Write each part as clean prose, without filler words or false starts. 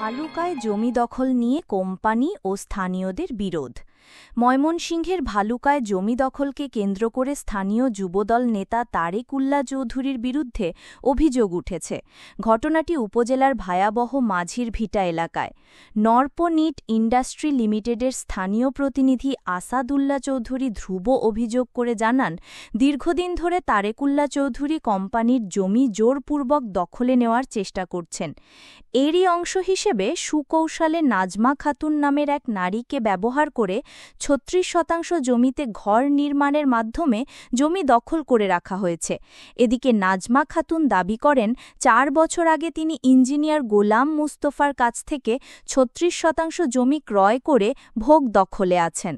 ভালুকায় জমি দখল নিয়ে কোম্পানি ও স্থানীয়দের বিরোধ। ময়মনসিংহের ভালুকায় জমি দখলকে কেন্দ্র করে স্থানীয় যুবদল নেতা তারেকুল্লা চৌধুরীর বিরুদ্ধে অভিযোগ উঠেছে। ঘটনাটি উপজেলার ভায়াবহ মাঝির ভিটা এলাকায়। নরপনিট ইন্ডাস্ট্রি লিমিটেডের স্থানীয় প্রতিনিধি আসাদুল্লাহ চৌধুরী ধ্রুব অভিযোগ করে জানান, দীর্ঘদিন ধরে তারেকুল্লা চৌধুরী কোম্পানির জমি জোরপূর্বক দখলে নেওয়ার চেষ্টা করছেন। এরই অংশ হিসেবে সুকৌশলে নাজমা খাতুন নামের এক নারীকে ব্যবহার করে ৩৬% জমিতে ঘর নির্মাণের মাধ্যমে জমি দখল করে রাখা হয়েছে। এদিকে নাজমা খাতুন দাবি করেন, ৪ বছর আগে তিনি ইঞ্জিনিয়ার গোলাম মুস্তফার কাছ থেকে ৩৬% জমি ক্রয় করে ভোগ দখলে আছেন।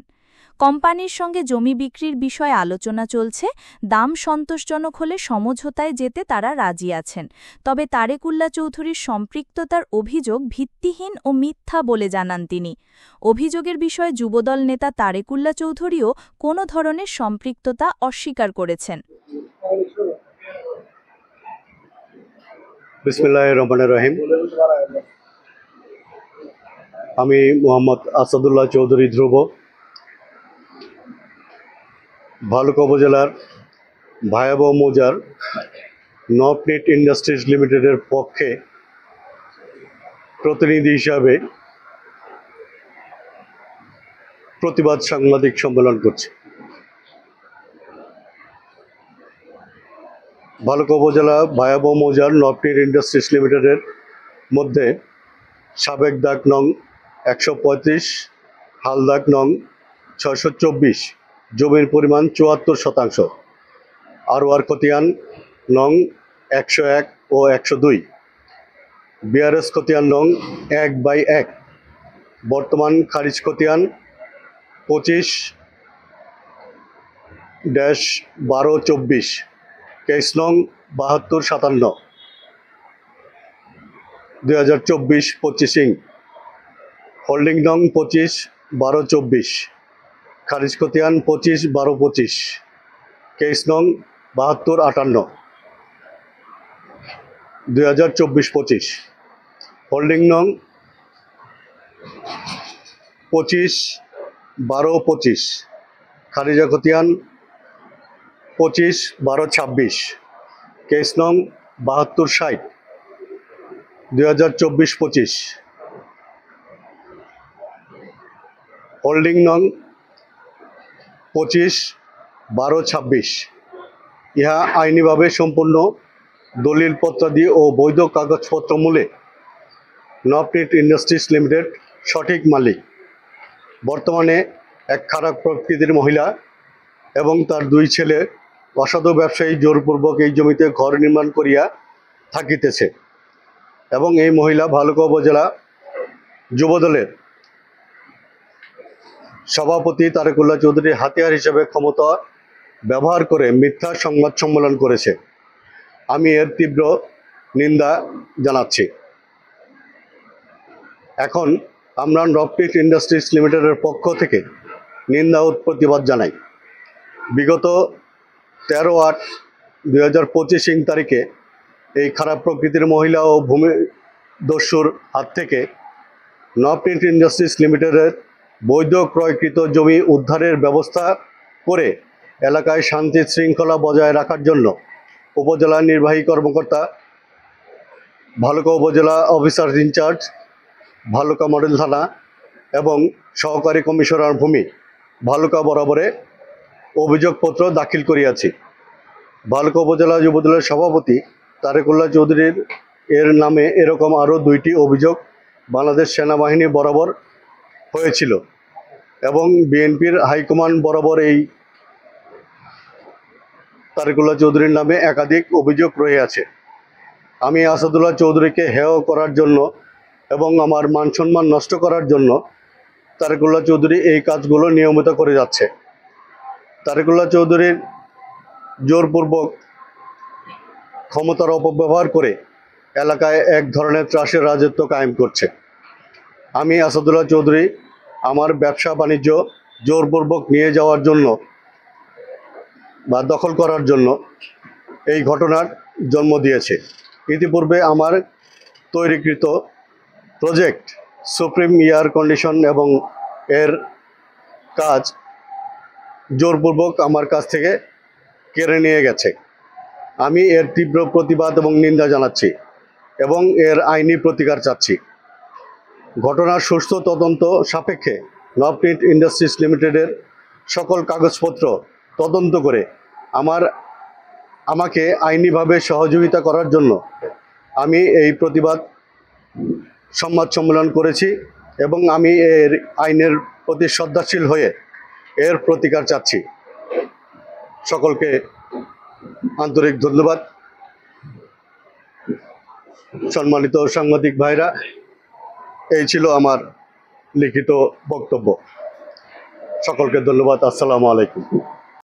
কোম্পানির সঙ্গে জমি বিক্রির বিষয়ে আলোচনা চলছে। দাম সন্তোষজনক হলে সমঝোতায় যেতে তারা রাজি আছেন। তবে তারেকুল্লা চৌধুরীর সম্পৃক্ততার অভিযোগ ভিত্তিহীন ও মিথ্যা বলে জানান তিনি। অভিযোগের বিষয়ে যুবদল নেতা তারেকুল্লা চৌধুরীও কোনো ধরনের সম্পৃক্ততা অস্বীকার করেছেন। বিসমিল্লাহির রহমানির রহিম। আমি মোহাম্মদ আসাদুল্লাহ চৌধুরী ধ্রুব, ভালুকা উপজেলার ভায়াবহ মৌজার নরপনিট ইন্ডাস্ট্রিজ লিমিটেডের পক্ষে প্রতিনিধি হিসাবে প্রতিবাদ সাংবাদিক সম্মেলন করছি। ভালুকা উপজেলা ভায়াবহ মৌজার নরপনিট ইন্ডাস্ট্রিজ লিমিটেডের মধ্যে সাবেক দাগ নং ১৩৫, হাল দাগ নং ৬২৪, জমির পরিমাণ ৭৪%, আরওয়ার খতিয়ান নং ১০১ ও ১০২, বিআরএস খতিয়ান নং ১/১, বর্তমান খারিজ খতিয়ান ২৫-১২-২৪, কেস নং ৭২৫৭, ২০২৪-২৫ হোল্ডিং নং ২৫-১২-২৪, খারিজ খতিয়ান ২৫-১২-২৫, কেস নং ৭২৫৮, ২০২৪-২৫ হোল্ডিং নং ২৫-১২-২৫, খারিজা খতিয়ান ২৫-১২-২৬, কেস নং ৭২৬০, ২০২৪-২৫ হোল্ডিং নং ২৫-১২-২৬। ইহা আইনিভাবে সম্পূর্ণ দলিলপত্রাদি ও বৈধ কাগজপত্র মূলে নরপনিট ইন্ডাস্ট্রিজ লিমিটেড সঠিক মালিক। বর্তমানে এক খারাপ প্রকৃতির মহিলা এবং তার ২ ছেলে অসাধু ব্যবসায়ী জোরপূর্বক এই জমিতে ঘর নির্মাণ করিয়া থাকিতেছে এবং এই মহিলা ভালুকা উপজেলা যুবদলের সভাপতি তারেকুল্লা চৌধুরী হাতিয়ার হিসেবে ক্ষমতা ব্যবহার করে মিথ্যা সংবাদ সম্মেলন করেছে। আমি এর তীব্র নিন্দা জানাচ্ছি। এখন আমরা নরপনিট ইন্ডাস্ট্রিজ লিমিটেডের পক্ষ থেকে নিন্দা ও প্রতিবাদ জানাই। বিগত ১৩/৮/২০২৫ তারিখে এই খারাপ প্রকৃতির মহিলা ও ভূমিদস্যুর হাত থেকে নরপনিট ইন্ডাস্ট্রিজ লিমিটেডের বৈধ ক্রয়কৃত জমি উদ্ধারের ব্যবস্থা করে এলাকায় শান্তি শৃঙ্খলা বজায় রাখার জন্য উপজেলা নির্বাহী কর্মকর্তা, ভালুকা উপজেলা অফিসার ইনচার্জ, ভালুকা মডেল থানা এবং সহকারী কমিশনার ভূমি ভালুকা বরাবরে অভিযোগপত্র দাখিল করিয়াছি। ভালুকা উপজেলা যুবদলের সভাপতি তারেকুল্লা চৌধুরীর এর নামে এরকম আরও ২টি অভিযোগ বাংলাদেশ সেনাবাহিনী বরাবর হয়েছিল এবং বিএনপির হাইকমান্ড বরাবর এই তারেকুল্লা চৌধুরীর নামে একাধিক অভিযোগ রয়েছে। আমি আসাদুল্লাহ চৌধুরীকে হেয় করার জন্য এবং আমার মান সম্মান নষ্ট করার জন্য তারেকুল্লা চৌধুরী এই কাজগুলো নিয়মিত করে যাচ্ছে। তারেকুল্লা চৌধুরীর জোরপূর্বক ক্ষমতার অপব্যবহার করে এলাকায় এক ধরনের ত্রাসের রাজত্ব কায়েম করছে। আমি আসাদুল্লাহ চৌধুরী আমার ব্যবসা বাণিজ্য জোরপূর্বক নিয়ে যাওয়ার জন্য বা দখল করার জন্য এই ঘটনার জন্ম দিয়েছে। ইতিপূর্বে আমার তৈরিকৃত প্রজেক্ট সুপ্রিম এয়ার কন্ডিশন এবং এর কাজ জোরপূর্বক আমার কাছ থেকে কেড়ে নিয়ে গেছে। আমি এর তীব্র প্রতিবাদ এবং নিন্দা জানাচ্ছি এবং এর আইনি প্রতিকার চাচ্ছি। ঘটনার সুষ্ঠু তদন্ত সাপেক্ষে নবনীত ইন্ডাস্ট্রিজ লিমিটেডের সকল কাগজপত্র তদন্ত করে আমাকে আইনিভাবে সহযোগিতা করার জন্য আমি এই প্রতিবাদ সংবাদ সম্মেলন করেছি এবং আমি এর আইনের প্রতি শ্রদ্ধাশীল হয়ে এর প্রতিকার চাচ্ছি। সকলকে আন্তরিক ধন্যবাদ। সম্মানিত সাংবাদিক ভাইরা, এই ছিল আমার লিখিত বক্তব্য। সকলকে ধন্যবাদ। আসসালামু আলাইকুম।